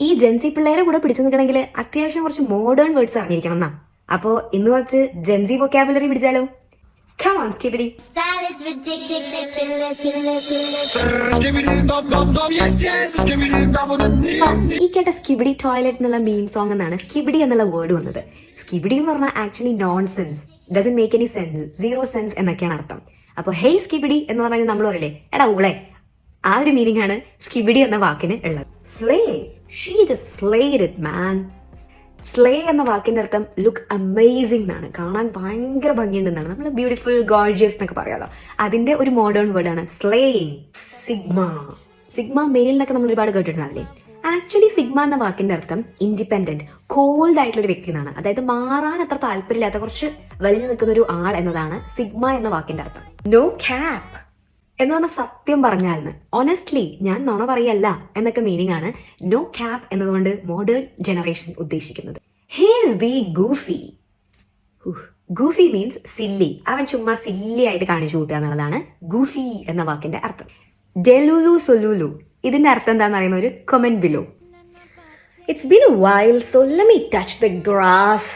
ഈ ജെൻസി പിള്ളേരെ കൂടെ പിടിച്ചു നിൽക്കണമെങ്കിൽ അത്യാവശ്യം കുറച്ച് മോഡേൺ വേർഡ്സ് അറിഞ്ഞിരിക്കണം എന്നാ. അപ്പോൾ ഇന്ന് കുറച്ച് ജെൻസി വൊക്കാബുലറി പിടിച്ചാലോ? Come on, Skibidi. Style is ridiculous, ഈ കേട്ട സ്കിബിഡി ടോയ്ലറ്റ് എന്നുള്ള മീം സോങ് എന്നാണ് സ്കിബിഡി എന്നുള്ള വേർഡ് വന്നത്. സ്കിബിഡി എന്ന് പറഞ്ഞാൽ actually non sense, doesn't make any sense, zero sense എന്നൊക്കെയാണ് അർത്ഥം. അപ്പോൾ ഹേയ് സ്കിബിഡി എന്ന് പറഞ്ഞാൽ നമ്മൾ പറയില്ലേ എടാ ഊളെ, ആ ഒരു മീനിങ് ആണ് സ്കിബിഡി എന്ന വാക്കിന് ഉള്ളത്. Slay, she just Slade it man. Slay എന്ന വാക്കിന്റെ അർത്ഥം ലുക്ക് അമേസിംഗ് എന്നാണ്, കാണാൻ ഭയങ്കര ഭംഗിയുണ്ടെന്നാണ്. നമ്മൾ ബ്യൂട്ടിഫുൾ ഗോർജിയസ് എന്നൊക്കെ പറയാമല്ലോ, അതിന്റെ ഒരു മോഡേൺ വേർഡാണ് സ്ലേയിങ്. സിഗ്മ, സിഗ്മ മെയിലിനൊക്കെ നമ്മൾ ഒരുപാട് കേട്ടിട്ടുണ്ടാവില്ലേ. ആക്ച്വലി സിഗ്മ എന്ന വാക്കിന്റെ അർത്ഥം ഇൻഡിപെൻഡന്റ്, കോൾഡ് ആയിട്ടുള്ള ഒരു വ്യക്തി എന്നാണ്. അതായത് മാറാൻ അത്ര താല്പര്യമില്ലാത്ത കുറച്ച് വലിഞ്ഞു നിൽക്കുന്ന ഒരു ആൾ എന്നതാണ് സിഗ്മ എന്ന വാക്കിന്റെ അർത്ഥം. നോ ക്യാപ്പ് എന്ന് പറഞ്ഞാൽ സത്യം പറഞ്ഞാലെന്ന്, ഓണസ്റ്റ്ലി ഞാൻ നുണ പറയല്ല എന്നൊക്കെ മീനിങ് ആണ് നോ ക്യാപ്പ് എന്നതുകൊണ്ട് മോഡേൺ ജനറേഷൻ ഉദ്ദേശിക്കുന്നത്. He is being ഗൂഫി. ഗൂഫി means silly, അവൻ ചുമ്മാ സില്ലി ആയിട്ട് കാണിച്ചു കൂട്ടുക എന്നുള്ളതാണ് ഗൂഫി എന്ന വാക്കിന്റെ അർത്ഥം. ഡെലുലു സൊലുലു, ഇതിന്റെ അർത്ഥം എന്താണെന്ന് അറിയുന്ന ഒരു comment below. It's been A while so let me touch the grass.